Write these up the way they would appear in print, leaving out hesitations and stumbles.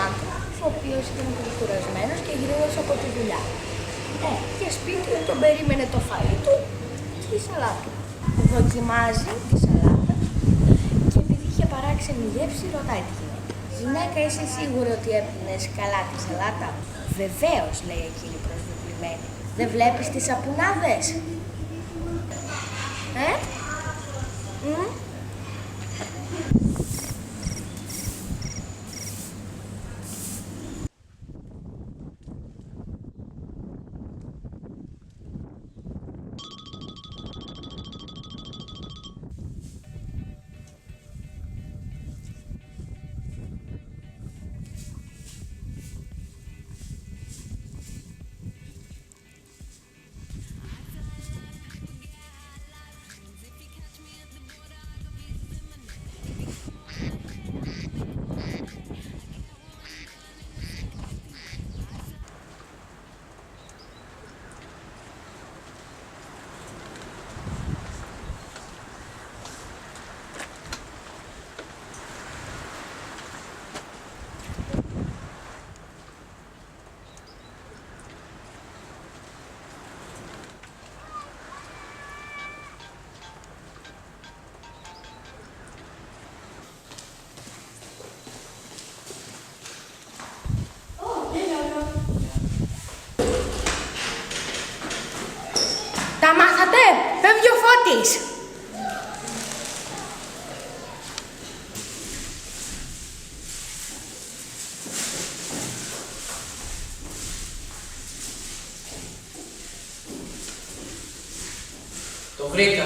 άνθρωπος, ο οποίος ήταν πολύ κουρασμένος και γυρνούσε από τη δουλειά. Και σπίτι τον περίμενε το φαΐ του και η σαλάτα. Δοκιμάζει τη σαλάτα και επειδή είχε παράξενη γεύση, ρωτάει τη γυναίκα. Γυναίκα, είσαι σίγουρη ότι έπινες καλά τη σαλάτα? Βεβαίως, λέει εκείνη προσβεβλημένη. Δεν βλέπεις τις σαπουνάδες? Τα μάθατε? Φεύγει ο Φώτης. Το βρήκα.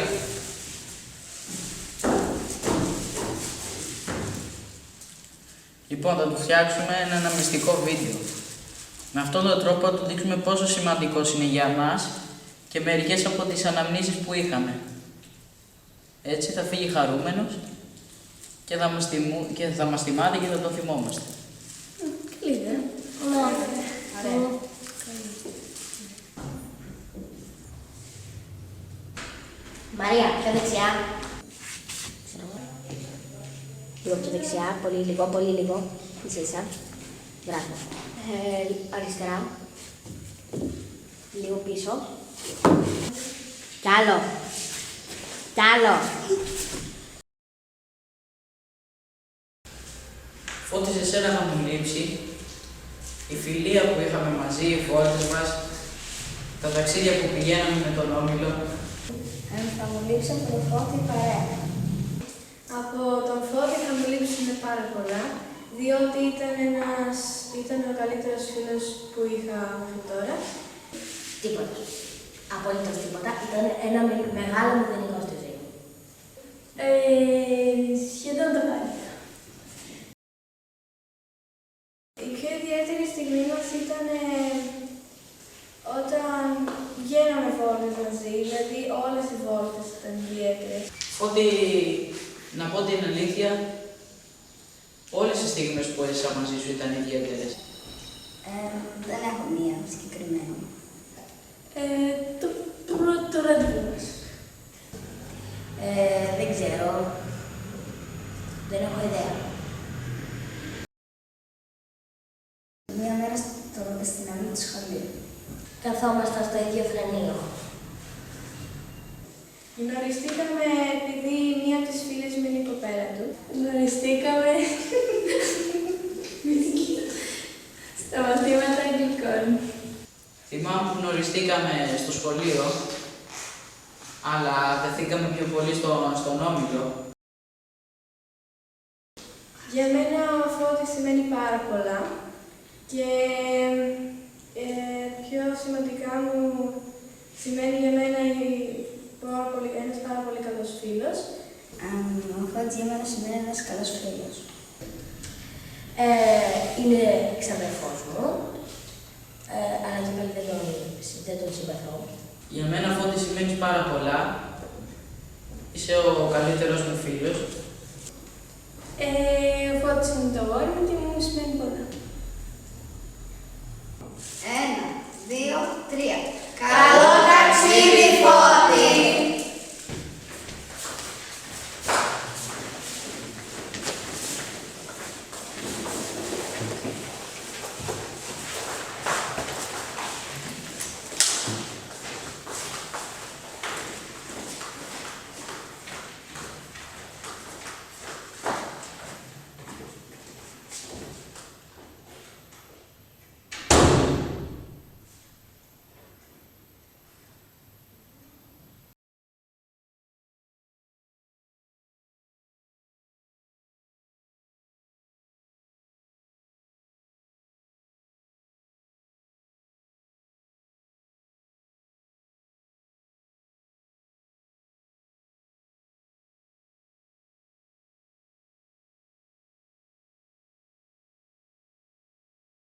Λοιπόν, θα του φτιάξουμε ένα μυστικό βίντεο. Με αυτόν τον τρόπο θα του δείξουμε πόσο σημαντικός είναι για μας και μερικές από τις αναμνήσεις που είχαμε. Έτσι θα φύγει χαρούμενος και θα μας θυμάται και θα το θυμόμαστε. Καλή ιδέα. Ωραία. Μαρία, πιο δεξιά. Λίγο πιο δεξιά, πολύ λίγο, πολύ λίγο. Ίσα. Μπράβο. Αριστερά. Λίγο πίσω. Κι άλλο. Κι άλλο. Φώτη, σε σένα θα μου λείψει η φιλία που είχαμε μαζί, οι φόρτες μας, τα ταξίδια που πηγαίναμε με τον Όμιλο. Θα μου λείψει από τον Φώτη παρέα. Από τον Φώτη θα μου λείψουν πάρα πολλά, διότι ήταν ο καλύτερος φίλος που είχα μέχρι τώρα. Τίποτα. Απολύτως τίποτα. Ήταν ένα μεγάλο μηδενικό στη ζωή μου. Σχεδόν το πάντα. Η πιο ιδιαίτερη στιγμή μας ήταν όταν βγαίναμε βόλτες μαζί, δηλαδή όλες οι βόλτες ήταν ιδιαίτερες. Ότι, να πω την αλήθεια, όλες οι στιγμές που έζησα μαζί σου ήταν ιδιαίτερες. Δεν έχω μία συγκεκριμένη. Το ραντεβού μας. Δεν ξέρω. Δεν έχω ιδέα. Μία μέρα στην αυλή του σχολείου. Καθόμασταν στο ίδιο φρενείο. Γνωριστήκαμε επειδή μία από τις φίλες μου είναι η κοπέλα του. Γνωριστήκαμε στα μαθήματα αγγλικών. Θυμάμαι που γνωριστήκαμε στο σχολείο, αλλά δεθήκαμε πιο πολύ στον Όμιλο. Για μένα ο Φώτης σημαίνει πάρα πολλά και πιο σημαντικά μου σημαίνει για μένα ένας πάρα πολύ καλός φίλος. Ο Φώτης για μένα σημαίνει ένας καλός φίλος. Είναι ξαδερφός μου, αλλά και πάλι δεν τον συμπαθώ. Για μένα, Φώτη, σημαίνεις πάρα πολλά. Είσαι ο καλύτερος μου φίλος. Ο Φώτης είναι το αγόρι μου και μου σημαίνει πολλά. 1, 2, 3. Καλό